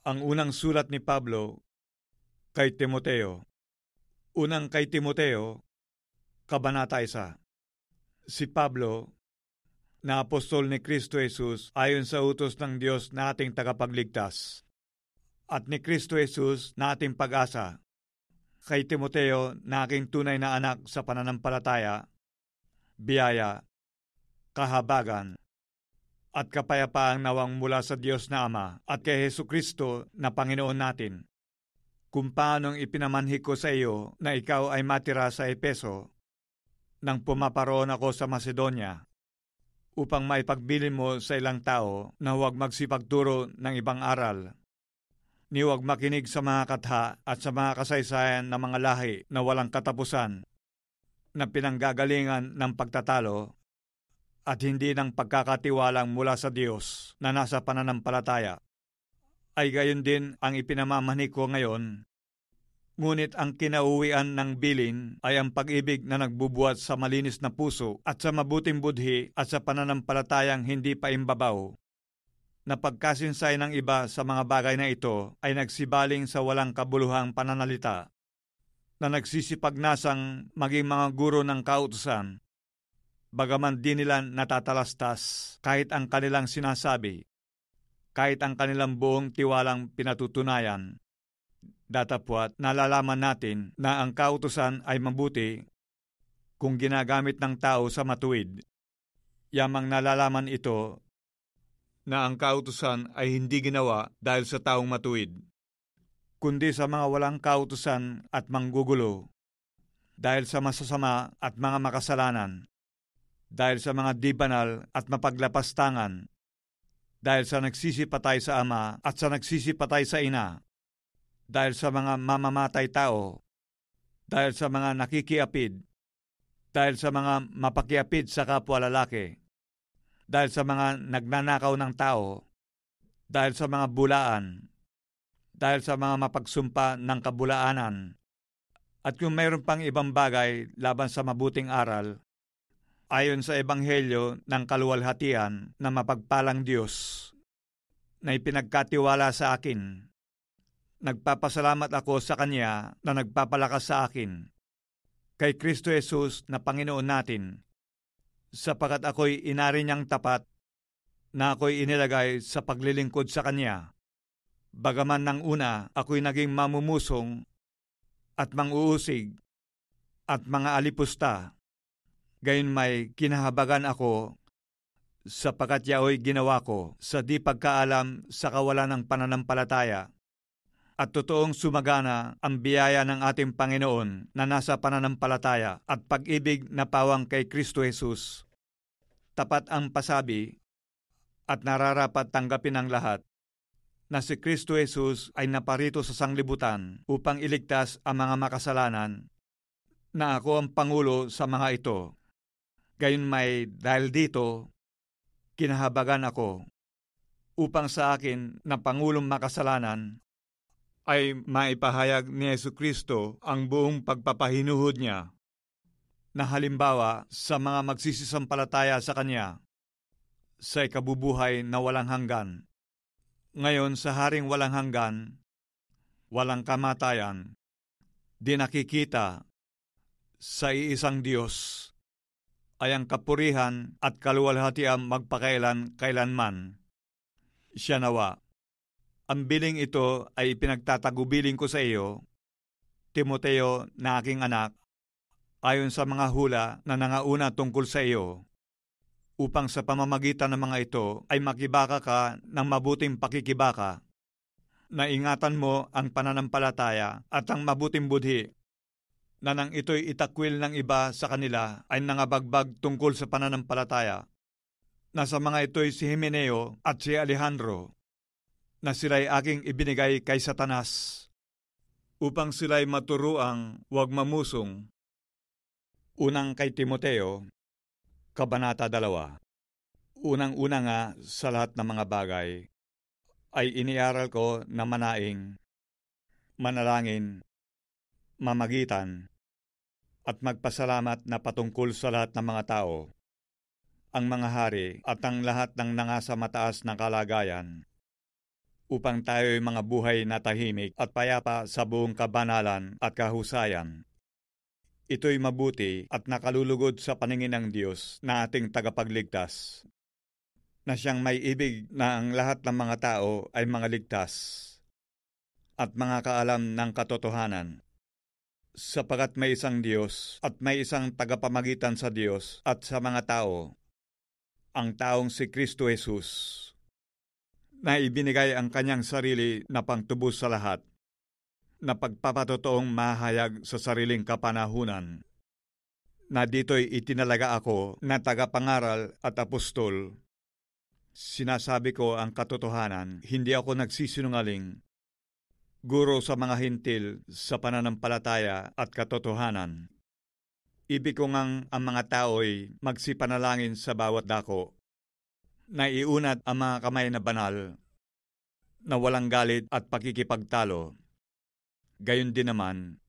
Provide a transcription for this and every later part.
Ang unang sulat ni Pablo kay Timoteo. Unang kay Timoteo, Kabanata 1. Si Pablo, na apostol ni Kristo Jesus ayon sa utos ng Diyos na ating tagapagligtas, at ni Kristo Jesus na ating pag-asa, kay Timoteo na aking tunay na anak sa pananampalataya, biyaya, kahabagan, at kapayapaang nawang mula sa Diyos na Ama at kay Hesukristo na Panginoon natin. Kung paanong ipinamanhik ko sa iyo na ikaw ay matira sa Epeso nang pumaparoon ako sa Macedonia, upang maipagbilin mo sa ilang tao na huwag magsipagturo ng ibang aral, ni huwag makinig sa mga katha at sa mga kasaysayan ng mga lahi na walang katapusan, na pinanggagalingan ng pagtatalo at hindi ng pagkakatiwalang mula sa Diyos na nasa pananampalataya. Ay gayon din ang ipinamamanik ko ngayon, ngunit ang kinauwian ng bilin ay ang pag-ibig na nagbubuhat sa malinis na puso at sa mabuting budhi at sa pananampalatayang hindi paimbabaw. Na pagkasinsay ng iba sa mga bagay na ito ay nagsibaling sa walang kabuluhang pananalita, na nagsisipagnasang maging mga guro ng kautusan, bagaman di nila natatalastas kahit ang kanilang sinasabi, kahit ang kanilang buong tiwalang pinatutunayan. Datapwat nalalaman natin na ang kautusan ay mabuti kung ginagamit ng tao sa matuwid. Yamang nalalaman ito na ang kautusan ay hindi ginawa dahil sa taong matuwid, kundi sa mga walang kautusan at manggugulo, dahil sa masasama at mga makasalanan, dahil sa mga di banal at mapaglapastangan, dahil sa nagsisipatay sa ama at sa nagsisipatay sa ina, dahil sa mga mamamatay tao, dahil sa mga nakikiapid, dahil sa mga mapakiapid sa kapwa lalaki, dahil sa mga nagnanakaw ng tao, dahil sa mga bulaan, dahil sa mga mapagsumpa ng kabulaanan, at kung mayroon pang ibang bagay laban sa mabuting aral, ayon sa ebanghelyo ng kaluwalhatian na mapagpalang Diyos na ipinagkatiwala sa akin. Nagpapasalamat ako sa Kanya na nagpapalakas sa akin, kay Kristo Jesus na Panginoon natin, sapagkat ako'y inari niyang tapat na ako'y inilagay sa paglilingkod sa Kanya. Bagaman ng una ako'y naging mamumusong at mang-uusig at mga alipusta, gayon may kinahabagan ako, sapagkat yaoy ginawa ko sa di pagkaalam sa kawalan ng pananampalataya, at totoong sumagana ang biyaya ng ating Panginoon na nasa pananampalataya at pag-ibig na pawang kay Kristo Jesus. Tapat ang pasabi at nararapat tanggapin ng lahat na si Kristo Jesus ay naparito sa sanglibutan upang iligtas ang mga makasalanan, na ako ang pangulo sa mga ito. Gayon may dahil dito, kinahabagan ako, upang sa akin na pangulong makasalanan ay maipahayag ni Jesucristo ang buong pagpapahinuhod niya, na halimbawa sa mga magsisisampalataya sa Kanya, sa ikabubuhay na walang hanggan. Ngayon sa haring walang hanggan, walang kamatayan, di nakikita, sa iisang Diyos, ay ang kapurihan at kaluwalhatian magpakailan-kailanman. Siya nawa. Ang biling ito ay ipinagtatagubilin ko sa iyo, Timoteo na aking anak, ayon sa mga hula na nangauna tungkol sa iyo, upang sa pamamagitan ng mga ito ay makibaka ka ng mabuting pakikibaka, na ingatan mo ang pananampalataya at ang mabuting budhi, na nang ito'y itakwil ng iba sa kanila ay nangabagbag tungkol sa pananampalataya, na sa mga ito'y si Himeneo at si Alejandro, na sila'y aking ibinigay kay Satanas, upang sila'y maturuang huwag mamusong. Unang kay Timoteo, Kabanata 2. Unang-una nga sa lahat ng mga bagay ay iniaral ko na manaing, manalangin, mamagitan, at magpasalamat na patungkol sa lahat ng mga tao, ang mga hari at ang lahat ng nangasa mataas na kalagayan. upang tayo'y mga buhay na tahimik at payapa sa buong kabanalan at kahusayan. Ito'y mabuti at nakalulugod sa paningin ng Diyos na ating tagapagligtas, na siyang may ibig na ang lahat ng mga tao ay mga ligtas at mga kaalam ng katotohanan. Sapagat may isang Diyos at may isang tagapamagitan sa Diyos at sa mga tao, ang taong si Kristo Jesus, na ibinigay ang kanyang sarili na pangtubos sa lahat, na pagpapatotoong mahayag sa sariling kapanahunan, na dito'y itinalaga ako na tagapangaral at apostol. Sinasabi ko ang katotohanan, hindi ako nagsisinungaling, guro sa mga hintil sa pananampalataya at katotohanan. Ibig ko ngang ang mga tao'y magsipanalangin sa bawat dako, na iunat ang mga kamay na banal, na walang galit at pakikipagtalo. Gayon din naman,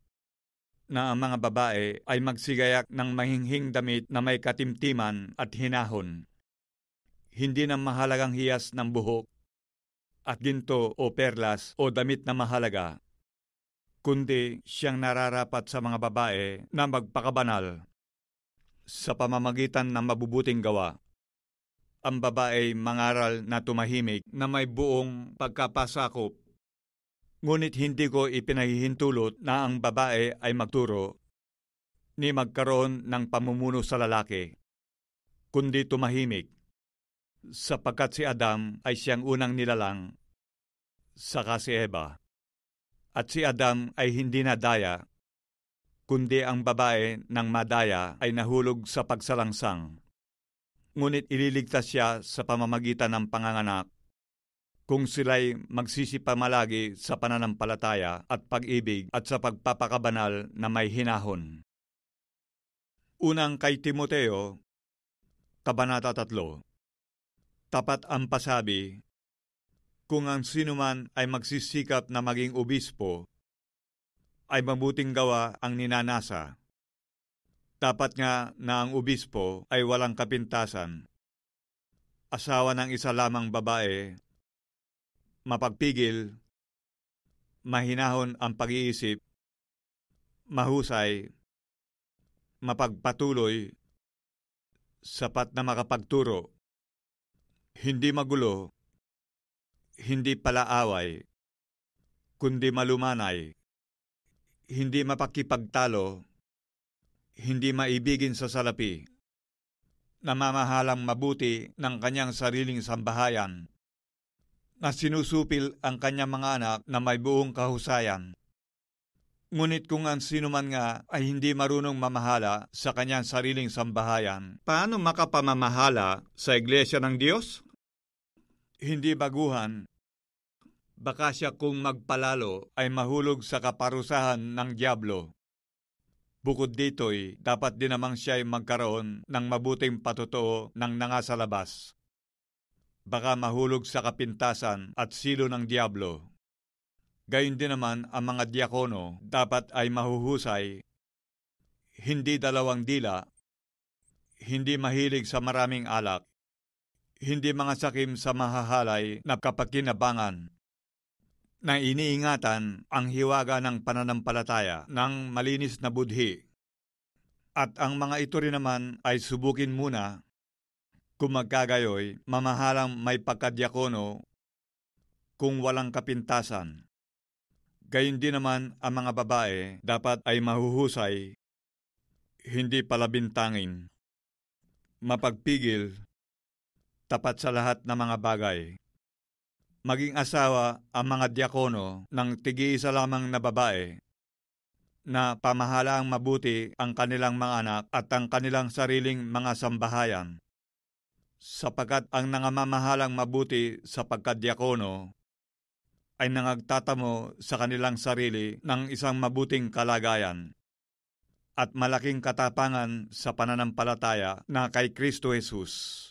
na ang mga babae ay magsigayak ng mahinghing damit na may katimtiman at hinahon, hindi ng mahalagang hiyas ng buhok, at ginto o perlas o damit na mahalaga, kundi siyang nararapat sa mga babae na magpakabanal sa pamamagitan ng mabubuting gawa. Ang babae mangaral na tumahimik na may buong pagkapasakop, ngunit hindi ko ipinahihintulot na ang babae ay magturo ni magkaroon ng pamumuno sa lalaki, kundi tumahimik, sapagkat si Adam ay siyang unang nilalang, saka si Eva. At si Adam ay hindi nadaya, kundi ang babae ng madaya ay nahulog sa pagsalangsang. Ngunit ililigtas siya sa pamamagitan ng panganganak, kung sila'y magsisipamalagi sa pananampalataya at pag-ibig at sa pagpapakabanal na may hinahon. Unang kay Timoteo, Kabanata 3. Tapat ang pasabi, kung ang sinuman ay magsisikap na maging obispo, ay mabuting gawa ang ninanasa. Dapat nga na ang obispo ay walang kapintasan, asawa ng isa lamang babae, mapagpigil, mahinahon ang pag-iisip, mahusay, mapagpatuloy, sapat na makapagturo, hindi magulo, hindi palaaway, kundi malumanay, hindi mapakipagtalo, hindi maibigin sa salapi, namamahalang mabuti ng kanyang sariling sambahayan, na sinusupil ang kanyang mga anak na may buong kahusayan. Ngunit kung ang sinuman nga ay hindi marunong mamahala sa kanyang sariling sambahayan, paano makapamamahala sa iglesia ng Diyos? Hindi baguhan, baka siya kung magpalalo ay mahulog sa kaparusahan ng dyablo. Bukod dito'y dapat din namang siya ay magkaroon ng mabuting patotoo ng nangasalabas. Baka mahulog sa kapintasan at silo ng dyablo. Gayon din naman ang mga diakono dapat ay mahuhusay, hindi dalawang dila, hindi mahilig sa maraming alak, hindi mga sakim sa mahahalay na kapakinabangan, na iniingatan ang hiwaga ng pananampalataya ng malinis na budhi. At ang mga ito rin naman ay subukin muna, kung magkagayoy, mamahalang may pagkadyakono kung walang kapintasan. Gayon din naman ang mga babae dapat ay mahuhusay, hindi palabintangin, mapagpigil, tapat sa lahat ng mga bagay. Maging asawa ang mga diakono ng tig-iisa lamang na babae, na pamahalaang mabuti ang kanilang mga anak at ang kanilang sariling mga sambahayan, sapagkat ang nangamamahalang mabuti sa pagkadiakono ay nangagtatamo sa kanilang sarili ng isang mabuting kalagayan at malaking katapangan sa pananampalataya na kay Kristo Jesus.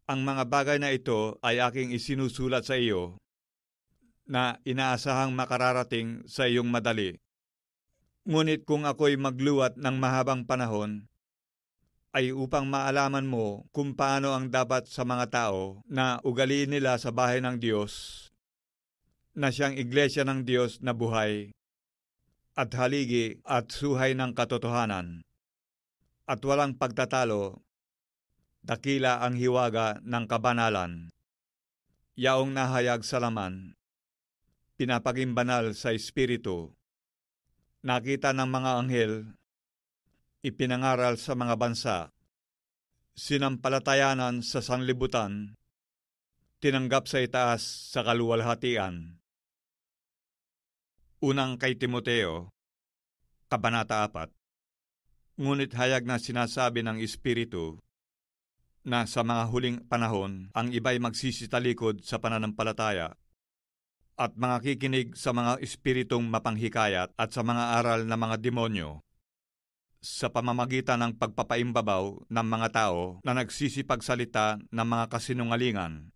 Ang mga bagay na ito ay aking isinusulat sa iyo na inaasahang makararating sa iyong madali. Ngunit kung ako'y magluwat ng mahabang panahon, ay upang maalaman mo kung paano ang dapat sa mga tao na ugaliin nila sa bahay ng Diyos, na siyang iglesia ng Diyos na buhay at haligi at suhay ng katotohanan. At walang pagtatalo, dakila ang hiwaga ng kabanalan. Yaong nahayag sa laman, pinapaging banal sa Espiritu, nakita ng mga anghel, ipinangaral sa mga bansa, sinampalatayanan sa sanlibutan, tinanggap sa itaas sa kaluwalhatian. Unang kay Timoteo, Kabanata 4. Ngunit hayag na sinasabi ng Espiritu na sa mga huling panahon ang iba'y magsisitalikod sa pananampalataya at mga kikinig sa mga espiritong mapanghikayat at sa mga aral ng mga demonyo sa pamamagitan ng pagpapaimbabaw ng mga tao na nagsisipagsalita ng mga kasinungalingan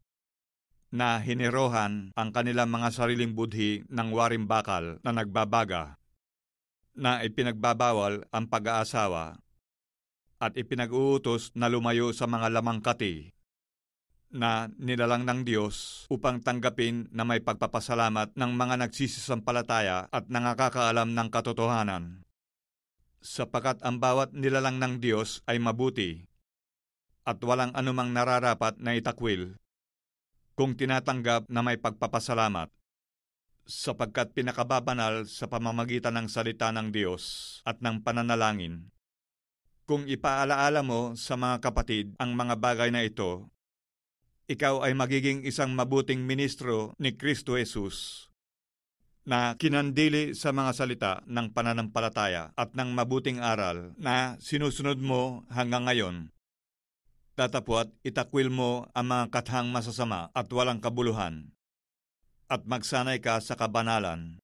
na hinirohan ang kanilang mga sariling budhi ng waring bakal na nagbabaga, na ipinagbabawal ang pag-aasawa at ipinag-uutos na lumayo sa mga lamangkati na nilalang ng Diyos upang tanggapin na may pagpapasalamat ng mga nagsisisampalataya at nakakaalam ng katotohanan. Sapagkat ang bawat nilalang ng Diyos ay mabuti at walang anumang nararapat na itakwil kung tinatanggap na may pagpapasalamat, sapagkat pinakababanal sa pamamagitan ng salita ng Diyos at ng pananalangin. Kung ipaalaala mo sa mga kapatid ang mga bagay na ito, ikaw ay magiging isang mabuting ministro ni Kristo Jesus na kinandili sa mga salita ng pananampalataya at ng mabuting aral na sinusunod mo hanggang ngayon. Datapwat itakwil mo ang mga kathang masasama at walang kabuluhan, at magsanay ka sa kabanalan,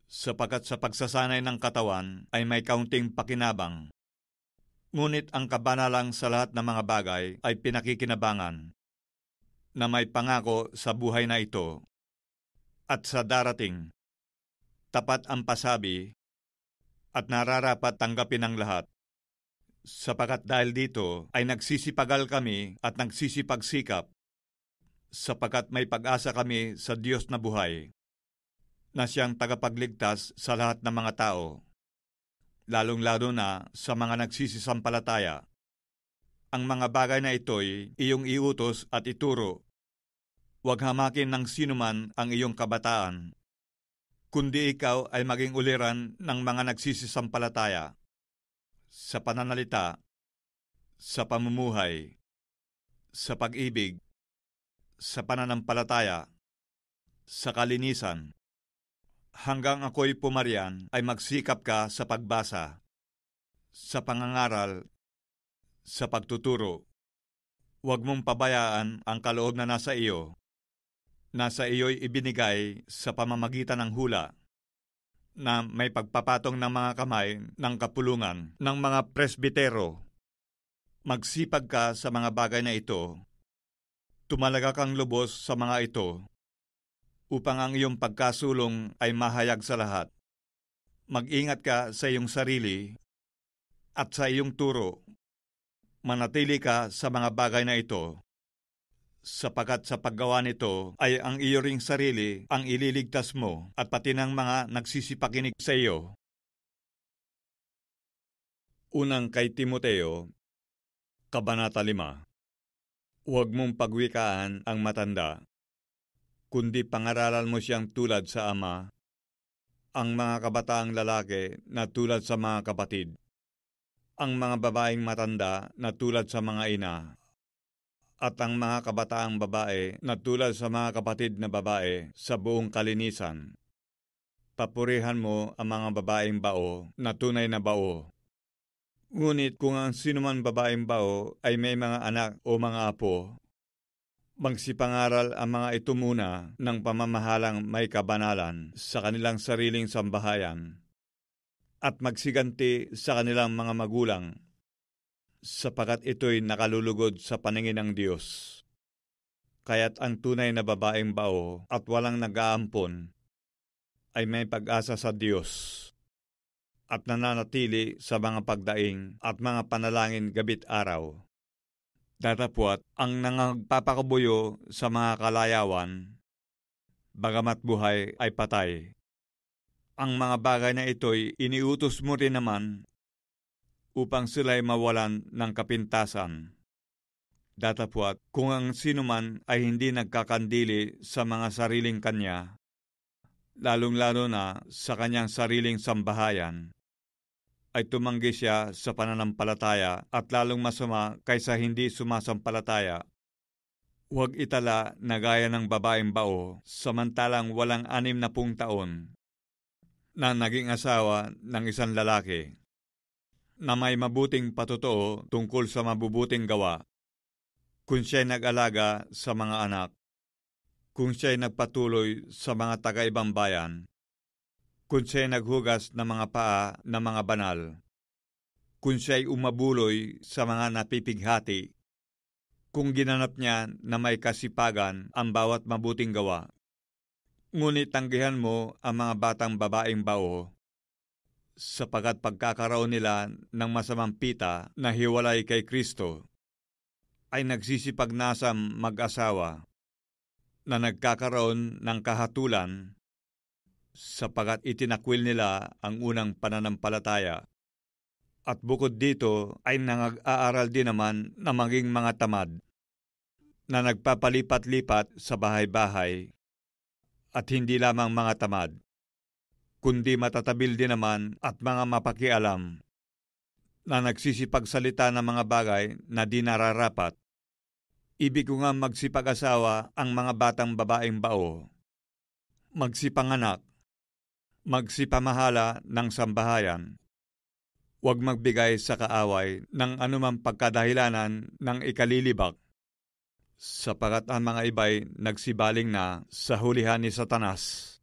sapagkat sa pagsasanay ng katawan ay may kaunting pakinabang. Ngunit ang kabanalang sa lahat ng mga bagay ay pinakikinabangan, na may pangako sa buhay na ito, at sa darating, tapat ang pasabi, at nararapat tanggapin ang lahat. Sapagkat dahil dito ay nagsisipagal kami at nagsisipagsikap, sapagkat may pag-asa kami sa Diyos na buhay, na siyang tagapagligtas sa lahat ng mga tao, lalong-lalo na sa mga nagsisisampalataya. Ang mga bagay na ito'y iyong iutos at ituro. Huwag hamakin ng sinuman ang iyong kabataan, kundi ikaw ay maging uliran ng mga nagsisisampalataya, sa pananalita, sa pamumuhay, sa pag-ibig, sa pananampalataya, sa kalinisan. Hanggang ako'y pumarian ay magsikap ka sa pagbasa, sa pangangaral, sa pagtuturo. Huwag mong pabayaan ang kaloob na nasa iyo. Nasa iyo'y ibinigay sa pamamagitan ng hula, na may pagpapatong ng mga kamay ng kapulungan ng mga presbitero. Magsipag ka sa mga bagay na ito. Tumalaga kang lubos sa mga ito, upang ang iyong pagkasulong ay mahayag sa lahat. Mag-ingat ka sa iyong sarili at sa iyong turo. Manatili ka sa mga bagay na ito, sapagkat sa paggawa nito ay ang iyo ring sarili ang ililigtas mo at pati ng mga nagsisipakinig sa iyo. Unang kay Timoteo, Kabanata 5. Huwag mong pagwikaan ang matanda, kundi pangaralan mo siyang tulad sa ama, ang mga kabataang lalaki na tulad sa mga kapatid, ang mga babaeng matanda na tulad sa mga ina, at ang mga kabataang babae na tulad sa mga kapatid na babae sa buong kalinisan. Papurihan mo ang mga babaeng bao na tunay na bao. Ngunit kung ang sinuman babaeng bao ay may mga anak o mga apo, magsipangaral ang mga ito muna ng pamamahalang may kabanalan sa kanilang sariling sambahayan, at magsiganti sa kanilang mga magulang, sapagkat ito'y nakalulugod sa paningin ng Diyos. Kaya't ang tunay na babaeng bao at walang nag-aampon ay may pag-asa sa Diyos at nananatili sa mga pagdaing at mga panalangin gabit araw. Datapwat ang nangagpapakabuyo sa mga kalayawan, bagamat buhay ay patay. Ang mga bagay na ito'y iniutos mo rin naman upang sila'y mawalan ng kapintasan. Datapwat, kung ang sinuman ay hindi nagkakandili sa mga sariling kanya, lalong-lalo na sa kanyang sariling sambahayan, ay tumanggi siya sa pananampalataya at lalong masama kaysa hindi sumasampalataya. Huwag itala na gaya ng babaeng bao, samantalang walang 60 taon, na naging asawa ng isang lalaki, na may mabuting patotoo tungkol sa mabubuting gawa, kung siya'y nag-alaga sa mga anak, kung siya'y nagpatuloy sa mga taga-ibang bayan, kung siya'y naghugas ng mga paa ng mga banal, kung siya'y umabuloy sa mga napipighati, kung ginanap niya na may kasipagan ang bawat mabuting gawa. Ngunit tanggihan mo ang mga batang babaeng bao, sapagkat pagkakaroon nila ng masamang pita na hiwalay kay Kristo, ay nagsisipagnasam mag-asawa na nagkakaroon ng kahatulan sapagkat itinakwil nila ang unang pananampalataya. At bukod dito ay nag-aaral din naman na maging mga tamad, na nagpapalipat-lipat sa bahay-bahay, at hindi lamang mga tamad, kundi matatabil din naman at mga mapakialam, na nagsisipagsalita ng mga bagay na di nararapat. Ibig ko nga magsipag-asawa ang mga batang babaeng bao, magsipanganak, magsipamahala ng sambahayan, huwag magbigay sa kaaway ng anumang pagkadahilanan ng ikalilibak, sapagkat ang mga iba'y nagsibaling na sa hulihan ni Satanas.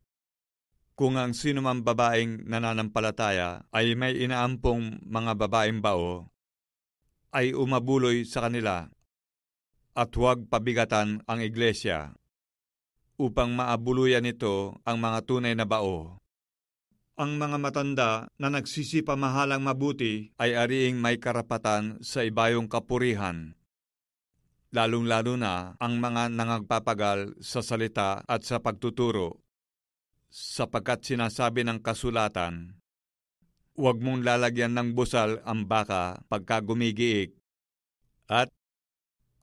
Kung ang sinumang babaeng nananampalataya ay may inaampong mga babaeng bao, ay umabuloy sa kanila, at huwag pabigatan ang iglesia, upang maabuluyan nito ang mga tunay na bao. Ang mga matanda na nagsisipamahalang mabuti ay ariing may karapatan sa ibayong kapurihan, lalong-lalo na ang mga nangagpapagal sa salita at sa pagtuturo, sapagkat sinasabi ng kasulatan, huwag mong lalagyan ng busal ang baka pagka gumigiik, at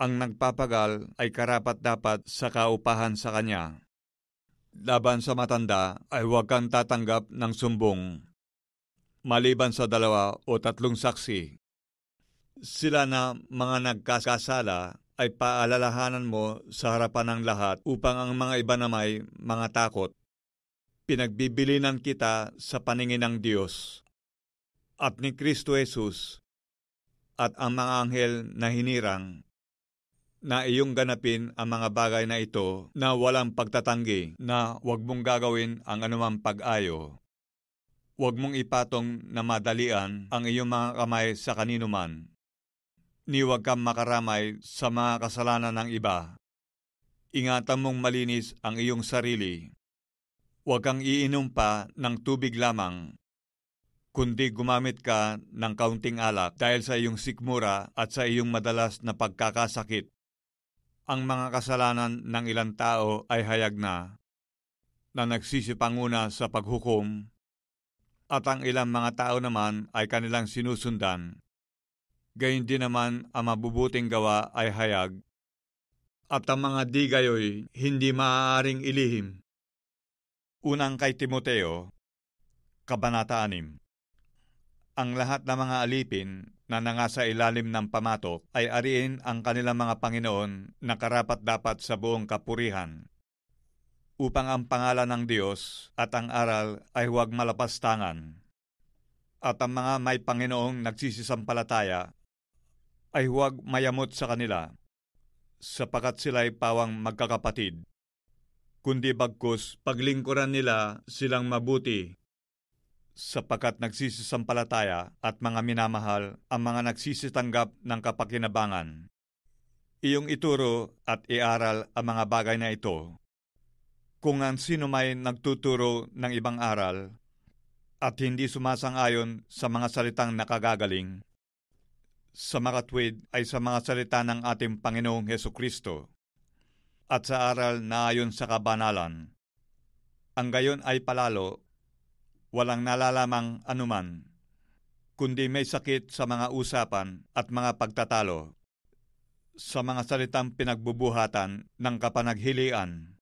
ang nagpapagal ay karapat-dapat sa kaupahan sa kanya. Laban sa matanda ay huwag kang tatanggap ng sumbong, maliban sa 2 o 3 saksi. Sila na mga nagkasala ay paalalahanan mo sa harapan ng lahat upang ang mga iba na may mga takot. Pinagbibilinan kita sa paningin ng Diyos at ni Kristo Jesus at ang mga anghel na hinirang, na iyong ganapin ang mga bagay na ito na walang pagtatanggi, na huwag mong gagawin ang anumang pag-ayo. Huwag mong ipatong na madalian ang iyong mga kamay sa kanino man. Ni huwag kang makaramay sa mga kasalanan ng iba. Ingatan mong malinis ang iyong sarili. Huwag kang iinom pa ng tubig lamang, kundi gumamit ka ng kaunting alak dahil sa iyong sikmura at sa iyong madalas na pagkakasakit. Ang mga kasalanan ng ilang tao ay hayag na nagsisipanguna sa paghukom, at ang ilang mga tao naman ay kanilang sinusundan. Gayon din naman ang mabubuting gawa ay hayag, at ang mga di gayo'y hindi maaaring ilihim. Unang kay Timoteo, Kabanata 6. Ang lahat ng mga alipin na nangasa ilalim ng pamatok ay ariin ang kanilang mga Panginoon na karapat-dapat sa buong kapurihan, upang ang pangalan ng Diyos at ang aral ay huwag malapastangan. At ang mga may Panginoong nagsisisampalataya ay huwag mayamot sa kanila, sapagkat sila'y pawang magkakapatid, kundi bagkus paglingkuran nila silang mabuti, sapagkat nagsisisampalataya at mga minamahal ang mga nagsisitanggap ng kapakinabangan. Iyong ituro at iaral ang mga bagay na ito. Kung ang sino may nagtuturo ng ibang aral at hindi sumasang-ayon sa mga salitang nakagagaling, sa makatwid ay sa mga salita ng ating Panginoong Hesukristo at sa aral na ayon sa kabanalan, Ang gayon ay palalo, walang nalalamang anuman, kundi may sakit sa mga usapan at mga pagtatalo, sa mga salitang pinagbubuhatan ng kapanaghilian,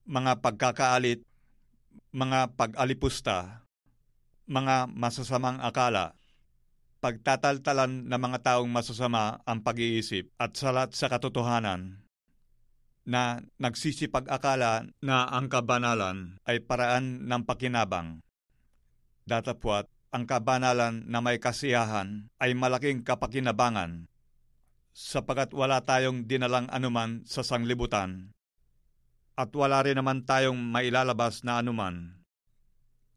mga pagkakaalit, mga pag-alipusta, mga masasamang akala, pagtataltalan ng mga taong masasama ang pag-iisip at salat sa katotohanan, na nagsisipag-akala na ang kabanalan ay paraan ng pakinabang. Datapwat, ang kabanalan na may kasiyahan ay malaking kapakinabangan, sapagat wala tayong dinalang anuman sa sanglibutan, at wala rin naman tayong mailalabas na anuman.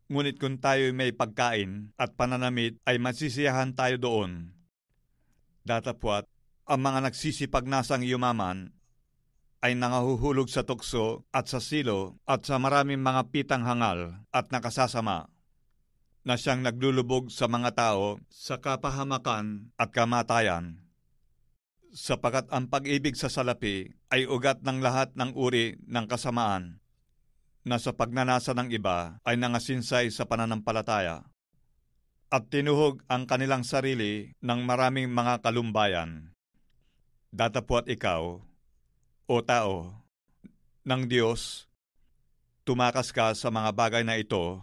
Ngunit kung tayo may pagkain at pananamit ay masisiyahan tayo doon. Datapwat, ang mga nagsisipagnasang yumaman ay nangahuhulog sa tukso at sa silo at sa maraming mga pitang hangal at nakasasama, na siyang naglulubog sa mga tao sa kapahamakan at kamatayan. Sapagat ang pag-ibig sa salapi ay ugat ng lahat ng uri ng kasamaan, na sa pagnanasa ng iba ay nangasinsay sa pananampalataya, at tinuhog ang kanilang sarili ng maraming mga kalumbayan. Datapwat ikaw, o tao ng Diyos, tumakas ka sa mga bagay na ito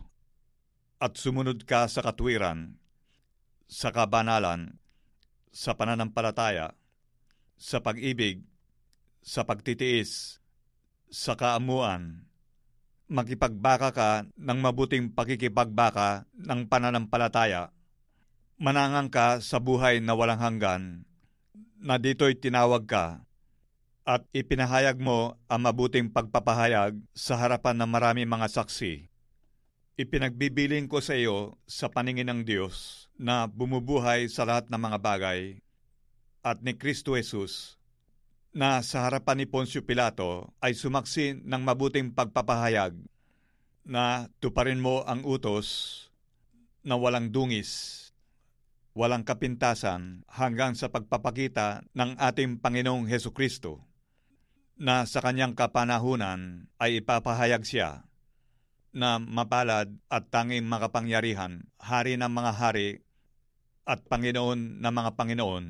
at sumunod ka sa katwiran, sa kabanalan, sa pananampalataya, sa pag-ibig, sa pagtitiis, sa kaamuan. Makipagbaka ka ng mabuting pakikipagbaka ng pananampalataya. Manangang ka sa buhay na walang hanggan, na dito'y tinawag ka, at ipinahayag mo ang mabuting pagpapahayag sa harapan ng marami mga saksi. Ipinagbibiling ko sa iyo sa paningin ng Diyos na bumubuhay sa lahat ng mga bagay, at ni Kristo Jesus, na sa harapan ni Poncio Pilato ay sumaksi ng mabuting pagpapahayag, na tuparin mo ang utos na walang dungis, walang kapintasan hanggang sa pagpapakita ng ating Panginoong Hesukristo, na sa kanyang kapanahunan ay ipapahayag siya, na mapalad at tanging makapangyarihan, hari ng mga hari at Panginoon ng mga Panginoon,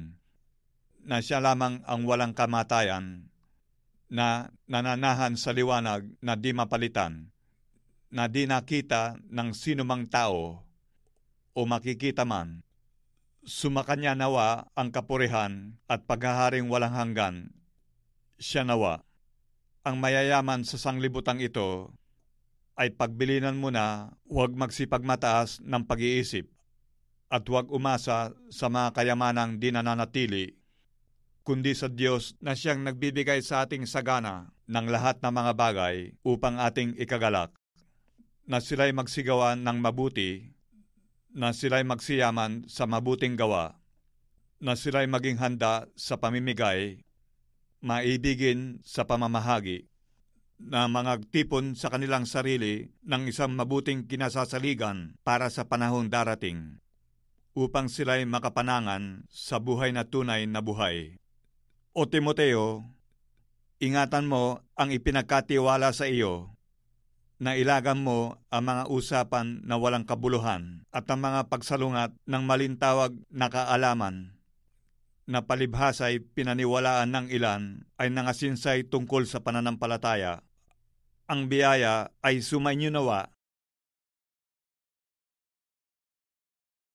na siya lamang ang walang kamatayan, na nananahan sa liwanag na di mapalitan, na di nakita ng sinumang tao o makikita man. Sumakanya nawa ang kapurihan at paghaharing walang hanggan. Siya nawa. Ang mayayaman sa sanglibutang ito ay pagbilinan mo na huwag magsipagmataas ng pag-iisip at huwag umasa sa mga kayamanang di nananatili, kundi sa Diyos na siyang nagbibigay sa ating sagana ng lahat ng mga bagay upang ating ikagalak, na sila'y magsigawan ng mabuti, na sila'y magsiyaman sa mabuting gawa, na sila'y maging handa sa pamimigay, maibigin sa pamamahagi, na mangagtipon sa kanilang sarili ng isang mabuting kinasasaligan para sa panahong darating, upang sila'y makapanangan sa buhay na tunay na buhay. O Timoteo, ingatan mo ang ipinagkatiwala sa iyo, na ilagan mo ang mga usapan na walang kabuluhan at ang mga pagsalungat ng malintawag na kaalaman, na palibhasa'y pinaniwalaan ng ilan ay nangasinsay tungkol sa pananampalataya. Ang biyaya ay sumainyo nawa